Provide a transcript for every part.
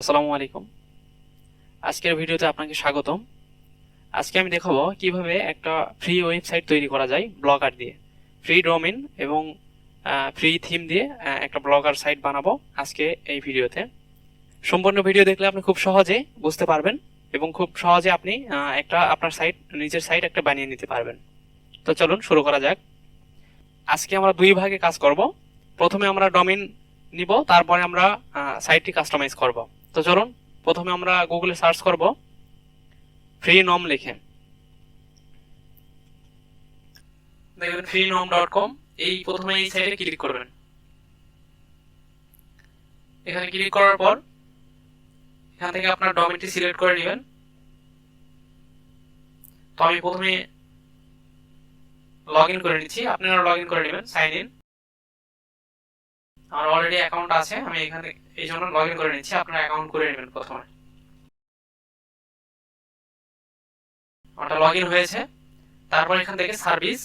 আসসালামু আলাইকুম। আজকের ভিডিওতে আপনাকে স্বাগতম। আজকে আমি দেখাবো কিভাবে একটা ফ্রি ওয়েবসাইট তৈরি করা যায় ব্লগার দিয়ে, ফ্রি ডোমেইন এবং ফ্রি থিম দিয়ে একটা ব্লগার সাইট বানাবো আজকে এই ভিডিওতে। সম্পূর্ণ ভিডিও দেখলে আপনি খুব সহজে বুঝতে পারবেন এবং খুব সহজে আপনি একটা আপনার সাইট, নিজের সাইট একটা বানিয়ে নিতে পারবেন। তো চলুন শুরু করা যাক। আজকে আমরা দুই ভাগে কাজ করব। প্রথমে আমরা ডোমেইন নিব, তারপরে আমরা সাইটটি কাস্টমাইজ করব। তো চলুন প্রথমে আমরা গুগলে সার্চ করব ফ্রি নম লিখে, দেখবেন freenom.com। এই প্রথমে এই সাইটে ক্লিক করবেন। এখানে ক্লিক করার পর এখান থেকে আপনার ডোমেইনটি সিলেক্ট করে নেবেন। তো আমি প্রথমে লগ ইন করে নিচ্ছি, আপনারা লগ ইন করে নেবেন, সাইন ইন। আমার অলরেডি অ্যাকাউন্ট আছে, আমি এখানে এই জন্য লগ ইন করে নিচ্ছি। আপনারা অ্যাকাউন্ট করে নেবেন। প্রথমে আমার লগ ইন হয়েছে। তারপর এখান থেকে service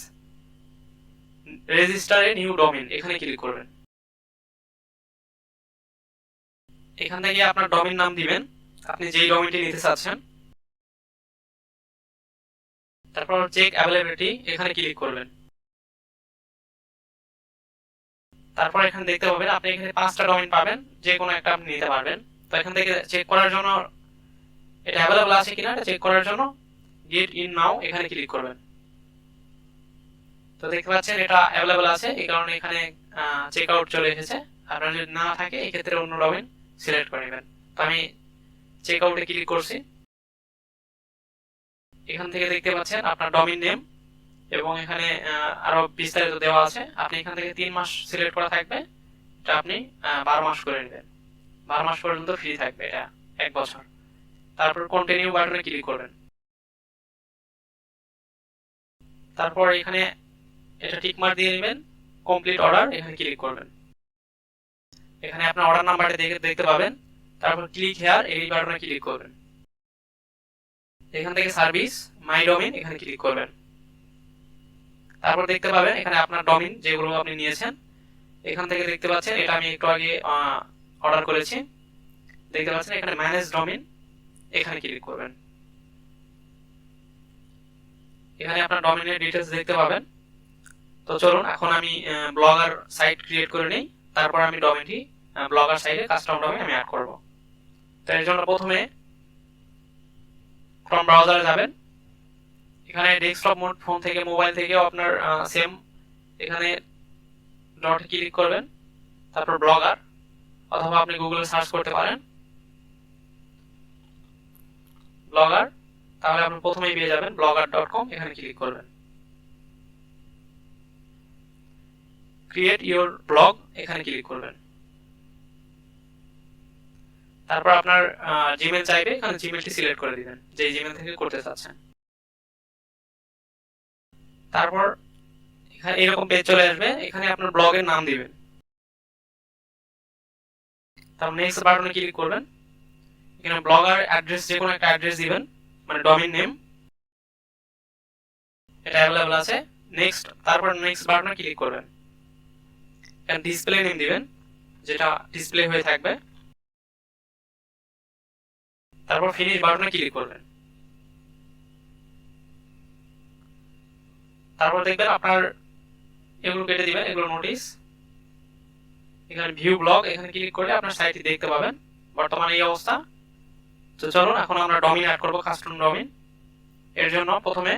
register a new domain, এখানে ক্লিক করবেন। এখান থেকে আপনার ডোমেইন নাম দিবেন, আপনি যেই ডোমেইনটি নিতে চাচ্ছেন। তারপর চেক অ্যাভেলেবিলিটি, এখানে ক্লিক করবেন। তারপর এখানে দেখতে পাবেন আপনি এখানে 5টা ডোমেইন পাবেন, যে কোনো একটা আপনি নিতে পারবেন। তো এখান থেকে চেক করার জন্য, এটা অ্যাভেলেবল আছে কিনা এটা চেক করার জন্য গেট ইন নাও, এখানে ক্লিক করবেন। তো দেখতে পাচ্ছেন এটা অ্যাভেলেবল আছে, এই কারণে এখানে চেক আউট চলে এসেছে। আপনার যদি না থাকে এই ক্ষেত্রে অন্য ডোমেইন সিলেক্ট করে নেবেন। তো আমি চেক আউটে ক্লিক করছি। এখান থেকে দেখতে পাচ্ছেন আপনার ডোমেইন নেম এবং এখানে আরো বিস্তারিত দেওয়া আছে। আপনি এখান থেকে 3 মাস সিলেক্ট করা থাকবে, এটা আপনি 12 মাস করে নেবেন। 12 মাস পর্যন্ত ফ্রি থাকবে, এটা 1 বছর। তারপর কন্টিনিউ বাটনে ক্লিক করবেন। তারপর এখানে এটা টিক মার্ক দিয়ে নেবেন, কমপ্লিট অর্ডার, এখানে ক্লিক করবেন। এখানে আপনার অর্ডার নাম্বারটা দেখতে পাবেন। তারপর ক্লিক হেয়ার, এই বাটনে ক্লিক করবেন। এখান থেকে সার্ভিস মাই ডোমেইন, এখানে ক্লিক করবেন। তারপর দেখতে পাবেন এখানে আপনার ডোমেইন যেগুলো আপনি নিয়েছেন, এখান থেকে দেখতে পাচ্ছেন এটা আমি একটু আগে অর্ডার করেছি। দেখতে পাচ্ছেন এখানে ম্যানেজ ডোমেইন, এখানে ক্লিক করবেন। এখানে আপনার ডোমেইনের ডিটেইলস দেখতে পাবেন। তো চলুন এখন আমি ব্লগার সাইট ক্রিয়েট করে নেই, তারপর আমি ডোমেইনটি ব্লগার সাইটে কাস্টম ডোমেইন আমি অ্যাড করব। তো এর জন্য প্রথমে ক্রোম ব্রাউজারে যাবেন। এখানে ডেস্কটপ মোড, ফোন থেকে মোবাইল থেকেও আপনার সেম, এখানে ডটে ক্লিক করবেন। তারপর ব্লগার, অথবা আপনি গুগলে সার্চ করতে পারেন ব্লগার, তাহলে আপনি প্রথমেই পেয়ে যাবেন blogger.com, এখানে ক্লিক করবেন। ক্রিয়েট ইওর ব্লগ, এখানে ক্লিক করবেন। তারপর আপনার জিমেল চাইবে, এখানে জিমেলটি সিলেক্ট করে দিবেন, যে জিমেল থেকে করতে চাচ্ছেন। তারপর এখানে এরকম পেজ চলে আসবে, এখানে আপনার ব্লগের নাম দিবেন। তারপর নেক্সট বাটনে ক্লিক করবেন। এখানে ব্লগার অ্যাড্রেস, যে কোনো একটা অ্যাড্রেস দিবেন, মানে ডোমেইন নেম, এটা অ্যাভেলেবল আছে। নেক্সট, তারপর নেক্সট বাটনে ক্লিক করবেন। এখানে ডিসপ্লে নেম দিবেন, যেটা ডিসপ্লে হয়ে থাকবে। তারপর ফিনিশ বাটনে ক্লিক করবেন। তারপর দেখবেন আপনার এগুলো কেটে দিবেন, এগুলো নোটিস। এখানে ভিউ ব্লগ, এখানে ক্লিক করলে আপনার সাইটটি দেখতে পাবেন বর্তমানে এই অবস্থা। তো চলুন এখন আমরা ডোমেইন অ্যাড করব, কাস্টম ডোমেইন। এর জন্য প্রথমে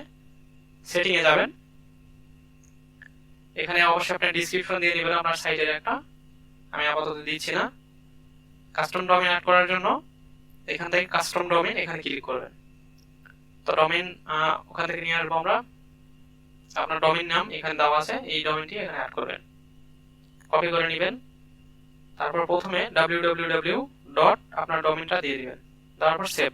সেটিং এ যাবেন। এখানে অবশ্যই আপনি ডেসক্রিপশন দিয়ে দিবেন আপনার সাইটের একটা, আমি আপাতত দিচ্ছি না। কাস্টম ডোমেইন অ্যাড করার জন্য এখান থেকে কাস্টম ডোমেইন, এখানে ক্লিক করবেন। তো ডোমেইন ওখান থেকে নিয়ে আসবো আমরা। আপনার ডোমেইন নাম এখানে দেওয়া আছে, এই ডোমেইনটি এখানে অ্যাড করবেন, কপি করে নেবেন। তারপর প্রথমে www ডট আপনার ডোমেইনটা দিয়ে দিবেন, তারপর সেভ।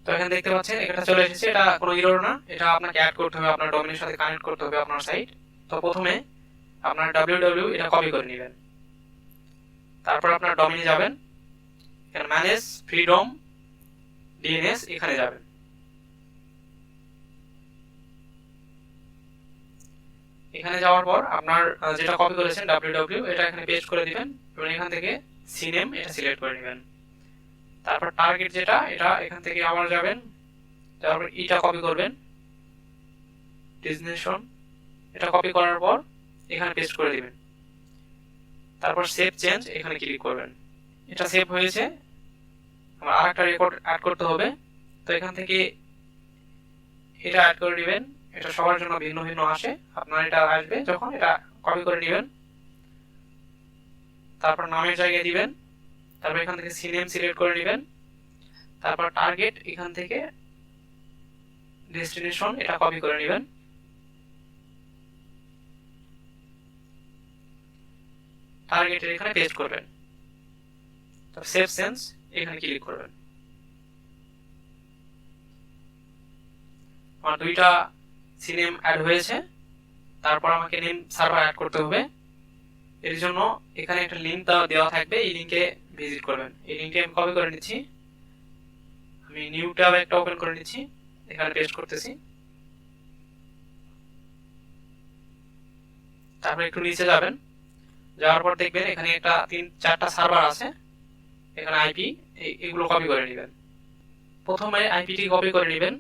তো এখানে দেখতে পাচ্ছেন এটা চলে এসেছে, এটা কোনো এরর না, এটা আপনাকে অ্যাড করতে হবে, আপনার ডোমেইনের সাথে কানেক্ট করতে হবে আপনার সাইট। তো প্রথমে আপনার www এটা কপি করে নেবেন। তারপর আপনার ডোমেইনে যাবেন, এখানে ম্যানেজ ফ্রিডম ডিএনএস, এখানে যাবেন। এখানে যাওয়ার পর আপনার যেটা কপি করেছেন www, এটা এখানে পেস্ট করে দিবেন এবং এখান থেকে সিনেম এটা সিলেক্ট করে নেবেন। তারপর টার্গেট যেটা, এটা এখান থেকে আবার যাবেন, তারপর এটা কপি করবেন, ডেস্টিনেশন এটা কপি করার পর এখানে পেস্ট করে দিবেন। তারপর সেভ চেঞ্জ এখানে ক্লিক করবেন। এটা সেভ হয়েছে, আমার আরেকটা রেকর্ড অ্যাড করতে হবে। তো এখান থেকে এটা অ্যাড করে নেবেন। এটা সবার জন্য ভিন্ন ভিন্ন আসে, আপনার এটা আসবে যখন এটা কপি করে নেবেন। তারপর নামের জায়গায় দিবেন, তারপর এখান থেকে সিনেম সিলেক্ট করে নেবেন, তারপর টার্গেট এখান থেকে ডেস্টিনেশন এটা কপি করে নেবেন, টার্গেটের এখানে পেস্ট করবেন, তারপর সেভ চেঞ্জ এখানে ক্লিক করবেন। আমার দুইটা সিনেম অ্যাড হয়েছে। তারপর আমাকে নেম সার্ভার অ্যাড করতে হবে। এর জন্য এখানে একটা লিঙ্ক দেওয়া থাকবে, এই লিঙ্কে ভিজিট করবেন। এই লিঙ্কে আমি কপি করে নিচ্ছি, আমি নিউ ট্যাব একটা ওপেন করে নিচ্ছি, এখানে পেস্ট করতেছি। তারপর একটু নিচে যাবেন, যাওয়ার পর দেখবেন এখানে একটা 3-4টা সার্ভার আছে, এখানে আইপি এগুলো কপি করে নেবেন। প্রথমে আইপিটি কপি করে নেবেন,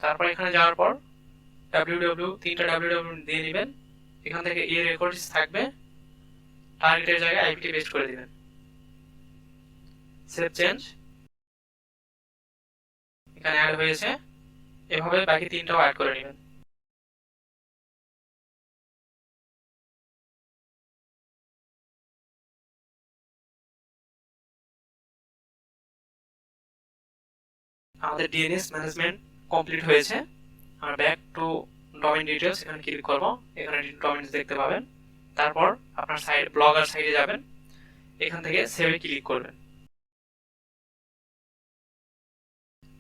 তারপর এখানে যাওয়ার পর তিনটা www দিয়ে নেবেন। এখান থেকে এর রেকর্ডস থাকবে, টার্গেটের জায়গায় আইপিটি পেস্ট করে দিবেন, সেভ চেঞ্জ এখানে অ্যাড হয়েছে। এভাবে বাকি তিনটাও অ্যাড করে নেবেন। আমাদের ডিএনএস ম্যানেজমেন্ট কমপ্লিট হয়েছে। আমরা ব্যাক টু ডোমেইন ডিটেইলস এখানে ক্লিক করব, এখানে ডোমেইনস দেখতে পাবেন। তারপর আপনার সাইট ব্লগার সাইটে যাবেন, এখান থেকে সেভে ক্লিক করবেন।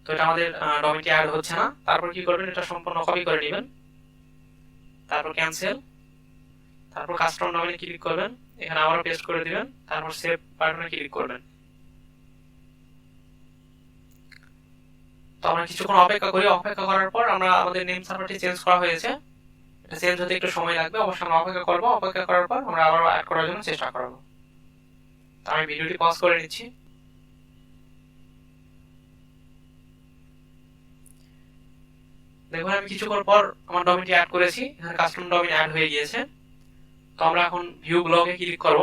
তো এটা আমাদের ডোমেইনটি অ্যাড হচ্ছে না। তারপর কি করবেন, এটা সম্পূর্ণ কপি করে নেবেন, তারপর ক্যান্সেল, তারপর কাস্টম ডোমেইনে ক্লিক করবেন, এখানে আবারও পেস্ট করে দিবেন, তারপর সেভ বাটনে ক্লিক করবেন। তো আমরা কিছুক্ষণ অপেক্ষা করি। অপেক্ষা করার পর আমরা আমাদের নেম সার্ভারটি চেঞ্জ করা হয়েছে। এটা চেঞ্জ হতে একটু সময় লাগবে, অবশ্যই আমরা অপেক্ষা করব। অপেক্ষা করার পর আমরা আবার অ্যাড করার জন্য চেষ্টা করব। তো আমি ভিডিওটি পজ করে নিচ্ছি। দেখুন আমি কিছুক্ষণ পর আমার ডোমেইনটি অ্যাড করেছি, এখানে কাস্টম ডোমেইন অ্যাড হয়ে গিয়েছে। তো আমরা এখন ভিউ ব্লগে ক্লিক করব।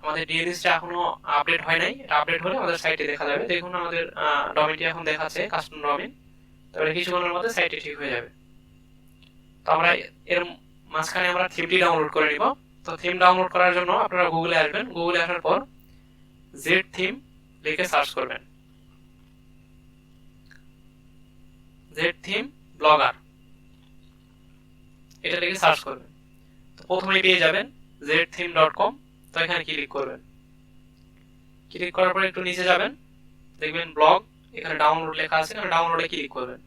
আমাদের ডিএনএসটা এখনো আপডেট হয় নাই, এটা আপডেট হলে আমাদের সাইটে দেখা যাবে। দেখুন আমাদের ডোমেইনটি এখন দেখাচ্ছে কাস্টম ডোমেইন। তাহলে কিছুক্ষণের মধ্যে সাইটটি ঠিক হয়ে যাবে। তো আমরা এর মাঝখানে আমরা থিমটি ডাউনলোড করে নিব। তো থিম ডাউনলোড করার জন্য আপনারা গুগলে আসবেন, গুগলে আসার পর জেড থিম লিখে সার্চ করবেন, জেড থিম ব্লগার এটা লিখে সার্চ করবেন। তো প্রথমেই পেয়ে যাবেন ztheme.com। তো এখানে ক্লিক করবেন, ক্লিক করার পর একটু নিচে যাবেন, দেখবেন ব্লগ, এখানে ডাউনলোড লেখা আছে, এখানে ডাউনলোডে ক্লিক করবেন,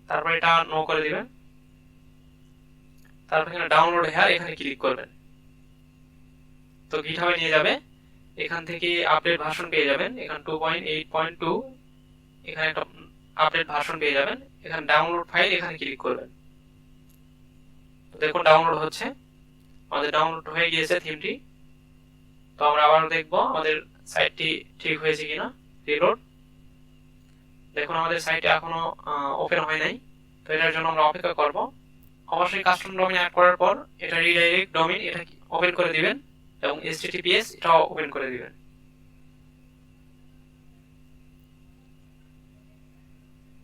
তারপর এটা নো করে দিবেন, তারপর এখানে ডাউনলোড হেয়ার এখানে ক্লিক করবেন। তো গিটহাবে নিয়ে যাবে, এখান থেকে আপডেট ভার্সন পেয়ে যাবেন, এখানে 2.8.2 এখানে একটা আপডেট ভার্সন পেয়ে যাবেন। এখানে ডাউনলোড ফাইল এখানে ক্লিক করবেন। তো দেখুন ডাউনলোড হচ্ছে, আমাদের ডাউনলোড হয়ে গিয়েছে থিমটি। তো আমরা আবার দেখবো আমাদের সাইটটি ঠিক হয়েছে কিনা। রিলোড, দেখুন আমাদের সাইটে এখনো ওপেন হয় নাই। তো এটার জন্য আমরা অপেক্ষা করব। অবশ্যই কাস্টম ডোমেইন অ্যাড করার পর এটা রিডাইরেক্ট ডোমেইন এটা ওপেন করে দিবেন এবং https এটাও ওপেন করে দিবেন।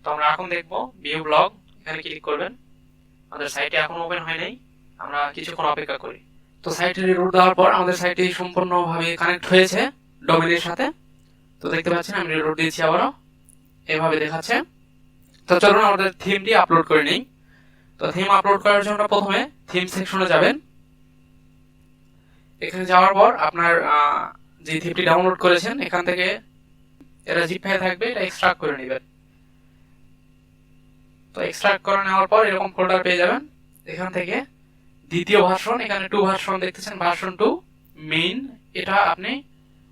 তো আমরা এখন দেখব ভিউ ব্লগ, এখানে ক্লিক করবেন। আমাদের সাইটে এখনো ওপেন হয় নাই, আমরা কিছুক্ষণ অপেক্ষা করি। তো সাইটে রিলোড দেওয়ার পর আমাদের সাইটটি সম্পূর্ণভাবে কানেক্ট হয়েছে ডোমেইনের সাথে। তো দেখতে পাচ্ছেন আমি রিলোড দিয়েছি, আবারও এভাবে দেখাচ্ছে। তো চলুন আমাদের থিমটি আপলোড করে নিই। তো থিম আপলোড করার জন্য প্রথমে থিম সেকশনে যাবেন। এখানে যাওয়ার পর আপনার যে থিমটি ডাউনলোড করেছেন এখান থেকে এটা জিপ ফাইল থাকবে, এটা এক্সট্রাক্ট করে নেবেন। তো এক্সট্রাক্ট করে নেওয়ার পর এরকম ফোল্ডার পেয়ে যাবেন। এখান থেকে দ্বিতীয় ভার্সন, এখানে 2 ভার্সন দেখতেছেন, ভার্সন 2 মেইন, এটা আপনি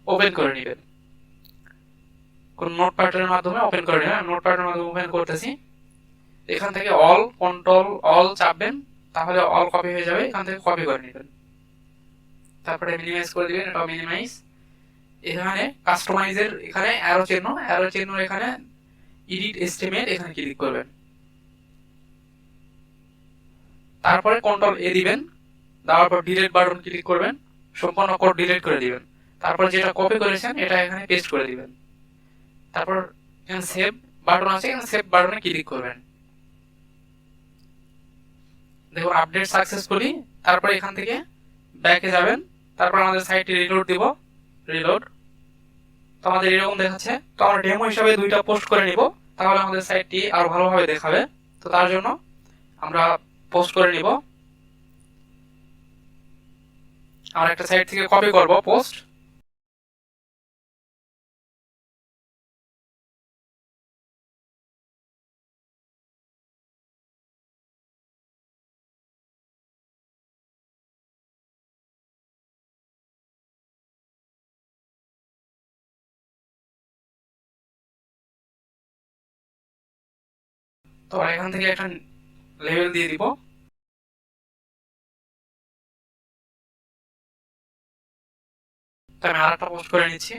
ওপেন করে নেবেন। কোন নোটপ্যাডের মাধ্যমে ওপেন করে নেবেন। আমি নোটপ্যাডের মাধ্যমে ওপেন করতেছি। এখান থেকে অল কন্ট্রোল অল চাপবেন, তাহলে অল কপি হয়ে যাবে, এখান থেকে কপি করে নেবেন। তারপরে মিনিমাইজ করে দিবেন, এটা মিনিমাইজ। এখানে কাস্টমাইজের এখানে অ্যারো চিহ্ন এখানে এডিট এস্টিমেট এখানে ক্লিক করবেন। তারপরে কন্ট্রোল এ দিবেন, দেওয়ার পর ডিলিট বাটন ক্লিক করবেন, সম্পূর্ণ কোড ডিলিট করে দিবেন। তারপর যেটা কপি করেছেন এটা এখানে পেস্ট করে দিবেন। তারপর এখানে সেভ বাটন আছে, এখানে সেভ বাটনে ক্লিক করবেন। দেখুন আপডেট সাকসেসফুলি। তারপর এখান থেকে ব্যাকে যাবেন, তারপর আমাদের সাইটটি রিলোড দিব, রিলোড। তো আমাদের এরকম দেখাচ্ছে। তো আমরা ডেমো হিসাবে 2টা পোস্ট করে নিব, তাহলে আমাদের সাইটটি আরো ভালোভাবে দেখাবে। তো তার জন্য আমরা পোস্ট করে নিব। আমরা একটা সাইট থেকে কপি করব পোস্ট। তো এখান থেকে একটা লেভেল দিয়ে দিব। তো আমি আরেকটা পোস্ট করে নিচ্ছি,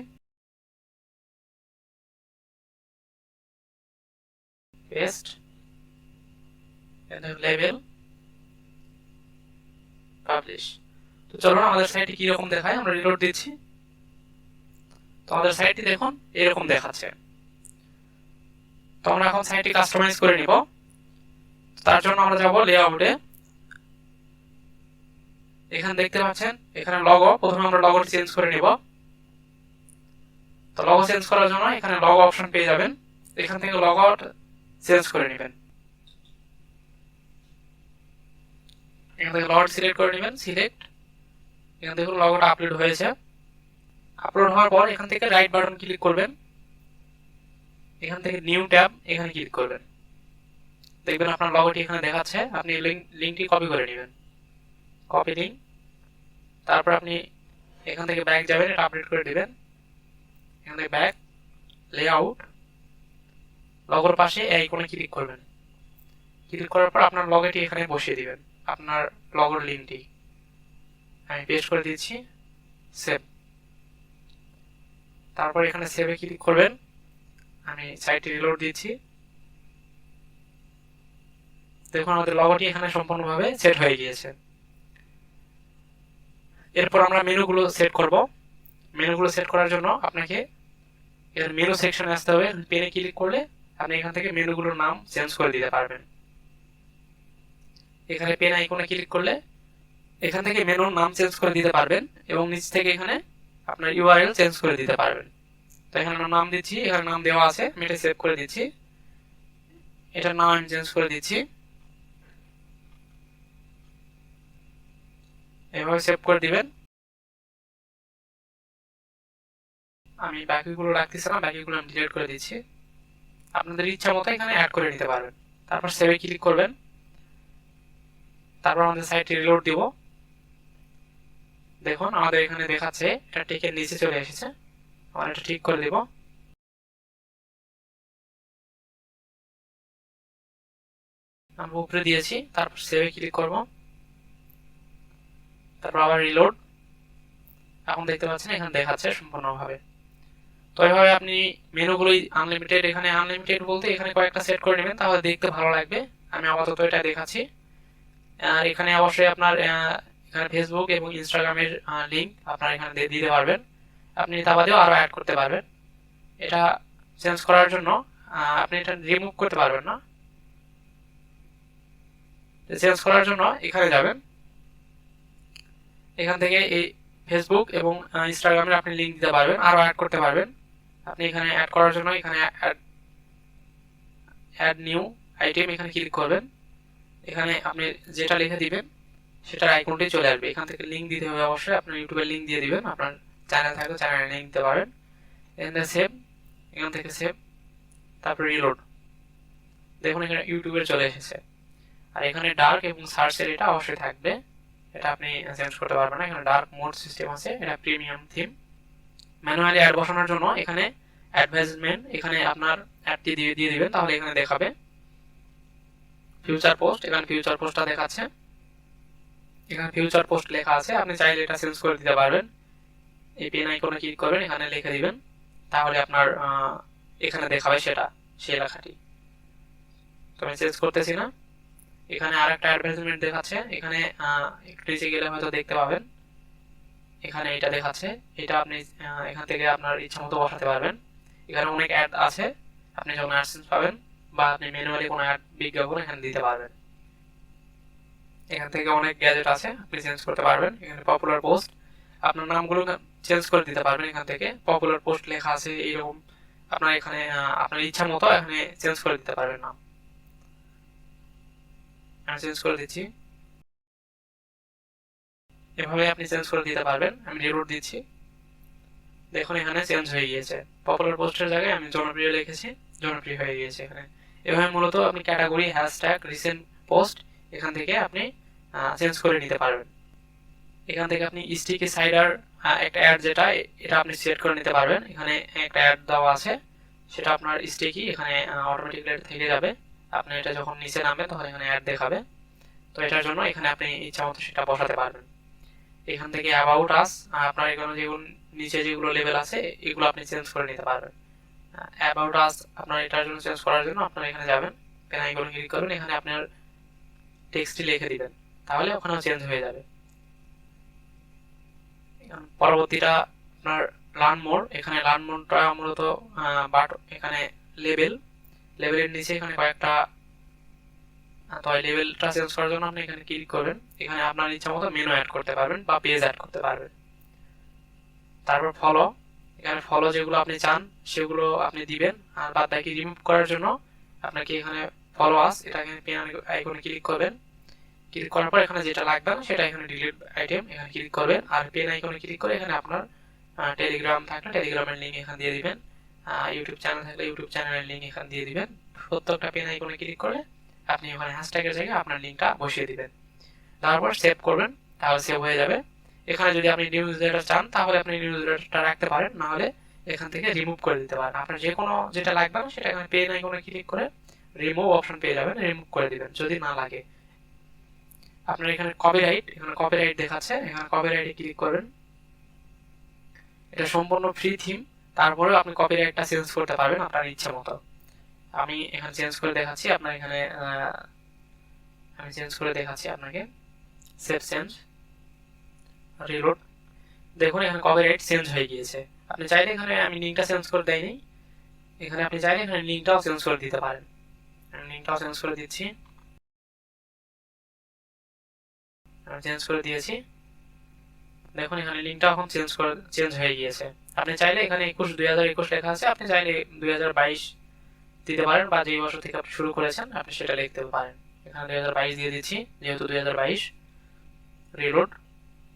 পেস্ট, লেভেল, পাবলিশ। তো চলুন আমাদের সাইটে কি রকম দেখায়, আমরা রিলোড দিচ্ছি। তো আমাদের সাইটটি দেখুন এরকম দেখাচ্ছে। তো আমরা এখন সাইটটি কাস্টমাইজ করে নিব। তার জন্য আমরা যাব লেআউটে। এখানে দেখতে পাচ্ছেন এখানে লগো, প্রথমে আমরা লগোটি চেঞ্জ করে নিব। তো লগো চেঞ্জ করার জন্য এখানে লগো অপশন পেয়ে যাবেন, এখান থেকে লগো চেঞ্জ করে নেবেন। এখান থেকে লগো সিলেক্ট করে নেবেন, সিলেক্ট। এখান থেকে লগোটা আপলোড হয়েছে। আপলোড হওয়ার পর এখান থেকে রাইট বাটন ক্লিক করবেন, এখান থেকে নিউ ট্যাব এখানে ক্লিক করবেন। দেখবেন আপনার লগোটি এখানে দেখাচ্ছে। আপনি লিঙ্কটি কপি করে নেবেন, কপি লিঙ্ক। তারপর আপনি এখান থেকে ব্যাক যাবেন, এটা আপডেট করে দিবেন। এখান থেকে ব্যাক, লেআউট, লগোর পাশে এই আইকনে ক্লিক করবেন। ক্লিক করার পর আপনার লগোটি এখানে বসিয়ে দিবেন, আপনার লগোর লিঙ্কটি। আমি পেস্ট করে দিচ্ছি, সেভ। তারপর এখানে সেভে ক্লিক করবেন। আমি সাইটটি রিলোড দিচ্ছি। দেখুন আমাদের লগোটি এখানে সম্পূর্ণভাবে সেট হয়ে গিয়েছে। এরপর আমরা মেনুগুলো সেট করব। মেনুগুলো সেট করার জন্য আপনাকে এর মেনু সেকশনে আসতে হবে। পেনে ক্লিক করলে আপনি এখান থেকে মেনুগুলোর নাম চেঞ্জ করে দিতে পারবেন। এখানে পেন আইকনে ক্লিক করলে এখান থেকে মেনুর নাম চেঞ্জ করে দিতে পারবেন এবং নিচ থেকে এখানে আপনার ইউআরএল চেঞ্জ করে দিতে পারবেন। তো এখানে নাম দিচ্ছি, এখানে নাম দেওয়া আছে, আমি এটা সেভ করে দিচ্ছি। এটার নাম আমি চেঞ্জ করে দিচ্ছি, এভাবে সেভ করে দিবেন। আমি বাকিগুলো রাখতেছি না, বাকিগুলো আমি ডিলিট করে দিচ্ছি। আপনাদের ইচ্ছা মতো এখানে অ্যাড করে নিতে পারবেন। তারপর সেভে ক্লিক করবেন। তারপর আমাদের সাইটটি রিলোড দিব। দেখুন আমাদের এখানে দেখাচ্ছে এটা টেকের নিচে চলে এসেছে। আমরা এটা ঠিক করে দিব। আমরা উপরে দিয়েছি, তারপর সেভে ক্লিক করব। তারপর আবার রিলোড। এখন দেখতে পাচ্ছেন এখানে দেখাচ্ছে সম্পূর্ণভাবে। তো এইভাবে আপনি মেনুগুলোই আনলিমিটেড, এখানে আনলিমিটেড বলতে এখানে কয়েকটা সেট করে নেবেন, তাহলে দেখতে ভালো লাগবে। আমি আপাতত এটা দেখাচ্ছি। আর এখানে অবশ্যই আপনার এখানে ফেসবুক এবং ইনস্টাগ্রামের লিঙ্ক আপনার এখানে দিতে পারবেন। আপনি তা বাদেও আরও অ্যাড করতে পারবেন। এটা চেঞ্জ করার জন্য আপনি এটা রিমুভ করতে পারবেন না। চেঞ্জ করার জন্য এখানে যাবেন, এখান থেকে এই ফেসবুক এবং ইনস্টাগ্রামের আপনি লিঙ্ক দিতে পারবেন, আরও অ্যাড করতে পারবেন। আপনি এখানে অ্যাড করার জন্য এখানে অ্যাড নিউ আইটেম এখানে ক্লিক করবেন। এখানে আপনি যেটা লিখে দিবেন সেটার আইকনটি চলে আসবে। এখান থেকে লিঙ্ক দিতে হবে, অবশ্যই আপনার ইউটিউবের লিঙ্ক দিয়ে দিবেন। আপনার চ্যানেল থাকলে চ্যানেলের লিঙ্ক দিতে পারেন। এখান থেকে সেভ, এখান থেকে সেভ, তারপর রিলোড। দেখুন এখানে ইউটিউবের চলে এসেছে। আর এখানে ডার্ক এবং সার্চের এটা অবশ্যই থাকবে, এটা আপনি চেঞ্জ করতে পারবেন না। এখানে ডার্ক মোড সিস্টেম আছে, এটা প্রিমিয়াম থিম। ম্যানুয়ালি অ্যাড বসানোর জন্য এখানে অ্যাডভার্টাইজমেন্ট এখানে আপনার অ্যাডটি দিয়ে দিবেন, তাহলে এখানে দেখাবে। ফিউচার পোস্ট, এখানে ফিউচার পোস্টটা দেখাচ্ছে। এখানে ফিউচার পোস্ট লেখা আছে, আপনি চাইলে এটা চেঞ্জ করে দিতে পারবেন। এই পেন আইকনে ক্লিক করবেন, এখানে লিখে দিবেন, তাহলে আপনার এখানে দেখাবে সেটা সেই লেখাটি। তো আমি চেঞ্জ করতেছি না। এখানে আর একটা অ্যাডভার্টাইজমেন্ট দেখাচ্ছে, এখানে একটু নিচে গেলে হয়তো দেখতে পাবেন, এখানে এটা দেখাচ্ছে। এটা আপনি এখান থেকে আপনার ইচ্ছা মতো বসাতে পারবেন। এখানে অনেক অ্যাড আছে, আপনি যখন অ্যাডসেন্স পাবেন বা আপনি ম্যানুয়ালি কোনো অ্যাড বিজ্ঞাপন এখানে দিতে পারবেন। এখান থেকে অনেক গ্যাজেট আছে, আপনি চেঞ্জ করতে পারবেন। এখানে পপুলার পোস্ট, আপনার নামগুলো চেঞ্জ করে দিতে পারবেন। এখান থেকে পপুলার পোস্ট লেখা আছে এইরকম, আপনার এখানে আপনার ইচ্ছা মতো এখানে চেঞ্জ করে দিতে পারবেন নাম। আমি চেঞ্জ করে দিচ্ছি, এভাবে আপনি চেঞ্জ করে দিতে পারবেন। আমি রিলোড দিচ্ছি, দেখুন এখানে চেঞ্জ হয়ে গিয়েছে। পপুলার পোস্টের জায়গায় আমি জনপ্রিয় লিখেছি, জনপ্রিয় হয়ে গিয়েছে এখানে। এভাবে মূলত আপনি ক্যাটাগরি, হ্যাশট্যাগ, রিসেন্ট পোস্ট এখান থেকে আপনি চেঞ্জ করে নিতে পারবেন। এখান থেকে আপনি স্টিকি সাইডার একটা অ্যাড, যেটা এটা আপনি সেট করে নিতে পারবেন। এখানে একটা অ্যাড দেওয়া আছে, সেটা আপনার স্টিকি এখানে অটোমেটিকলি থেকে যাবে। আপনি এটা যখন নিচে নামবেন তখন এখানে অ্যাড দেখাবে। তো এটার জন্য এখানে আপনি ইচ্ছা মতো সেটা বসাতে পারবেন। এখান থেকে অ্যাবাউট আস, আপনার এখানে যেগুলো নিচে যেগুলো লেভেল আছে এগুলো আপনি চেঞ্জ করে নিতে পারবেন। অ্যাবাউট আস আপনার এটার জন্য চেঞ্জ করার জন্য আপনারা এখানে যাবেন, পেন আইকনে ক্লিক করবেন, এখানে আপনার টেক্সটটি লিখে দিবেন, তাহলে ওখানেও চেঞ্জ হয়ে যাবে। পরবর্তীটা আপনার লার্ন মোর। এখানে লার্ন মোরটা মূলত বাট এখানে লেভেলের নিচে এখানে কয়েকটা, তো এই লেভেলটা চেঞ্জ করার জন্য আপনি এখানে ক্লিক করবেন। এখানে আপনার ইচ্ছা মতো মেনু অ্যাড করতে পারবেন বা পেজ অ্যাড করতে পারবেন। তারপর ফলো, এখানে ফলো যেগুলো আপনি চান সেগুলো আপনি দিবেন। আর বাদ বাকি রিমুভ করার জন্য আপনাকে এখানে ফলো আস, এটা এখানে পেন আইকনে ক্লিক করবেন। ক্লিক করার পর এখানে যেটা লাগবে না সেটা এখানে ডিলিট আইটেম এখানে ক্লিক করবেন। আর পেন আইকনে ক্লিক করে এখানে আপনার টেলিগ্রাম থাকলে টেলিগ্রামের লিঙ্ক এখানে দিয়ে দিবেন, ইউটিউব চ্যানেল থাকলে ইউটিউব চ্যানেলের লিঙ্ক এখানে দিয়ে দিবেন। প্রত্যেকটা পেন আইকনে ক্লিক করে আপনি ওখানে হ্যাশট্যাগের জায়গায় আপনার লিঙ্কটা বসিয়ে দিবেন, তারপর সেভ করবেন, তাহলে সেভ হয়ে যাবে। এখানে যদি আপনি নিউজ লেটার চান তাহলে আপনি নিউজ লেটারটা রাখতে পারেন, না হলে এখান থেকে রিমুভ করে দিতে পারেন। আপনার যে কোনো যেটা লাগবে না সেটা এখানে পেন আইকনে ক্লিক করে রিমুভ অপশন পেয়ে যাবেন, রিমুভ করে দিবেন যদি না লাগে। আপনার এখানে কপিরাইট, এখানে কপিরাইট দেখাচ্ছে, এখানে কপিরাইটে ক্লিক করবেন। এটা সম্পূর্ণ ফ্রি থিম, তারপরেও আপনি কপিরাইটটা চেঞ্জ করতে পারবেন আপনার ইচ্ছা মতো। আমি এখানে চেঞ্জ করে দেখাচ্ছি, আপনার এখানে আমি চেঞ্জ করে দেখাচ্ছি আপনাকে। সেভ চেঞ্জ, রিলোড, দেখুন এখানে কপিরাইট চেঞ্জ হয়ে গিয়েছে। আপনি চাইলে এখানে আমি লিঙ্কটা চেঞ্জ করে দেয়নি, এখানে আপনি চাইলে এখানে লিঙ্কটাও চেঞ্জ করে দিতে পারেন। আমি লিঙ্কটাও চেঞ্জ করে দিচ্ছি, আমি চেঞ্জ করে দিয়েছি। দেখুন এখানে লিঙ্কটা এখন চেঞ্জ হয়ে গিয়েছে। আপনি চাইলে এখানে 2021 লেখা আছে, আপনি চাইলে 2022 দিতে পারেন, বা যে বছর থেকে আপনি শুরু করেছেন আপনি সেটা লিখতে পারেন। এখানে 2022 দিয়ে দিচ্ছি, যেহেতু 2022। রিলোড,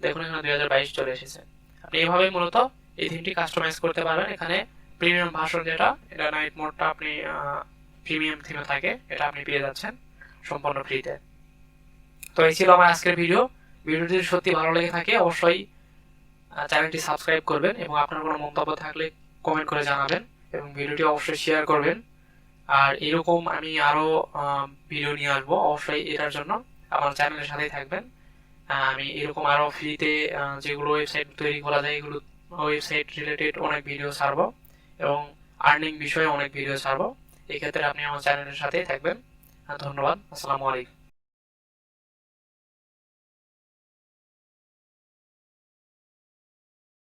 দেখুন এখানে 2022 চলে এসেছে। আপনি এইভাবে মূলত এই থিমটি কাস্টমাইজ করতে পারবেন। এখানে প্রিমিয়াম ভার্সন যেটা, এটা নাইট মোডটা আপনি প্রিমিয়াম থিমে থাকে, এটা আপনি পেয়ে যাচ্ছেন সম্পূর্ণ ফ্রিতে। তো এই ছিল আমার আজকের ভিডিও। ভিডিওটি যদি সত্যি ভালো লেগে থাকে অবশ্যই চ্যানেলটি সাবস্ক্রাইব করবেন, এবং আপনার কোনো মন্তব্য থাকলে কমেন্ট করে জানাবেন, এবং ভিডিওটি অবশ্যই শেয়ার করবেন। আর এরকম আমি আরও ভিডিও নিয়ে আসবো, অবশ্যই এটার জন্য আমার চ্যানেলের সাথেই থাকবেন। আমি এরকম আরও ফ্রিতে যেগুলো ওয়েবসাইট তৈরি করা যায় এগুলো ওয়েবসাইট রিলেটেড অনেক ভিডিও ছাড়বো, এবং আর্নিং বিষয়ে অনেক ভিডিও ছাড়বো। এই ক্ষেত্রে আপনি আমার চ্যানেলের সাথেই থাকবেন। ধন্যবাদ, আসসালামু আলাইকুম।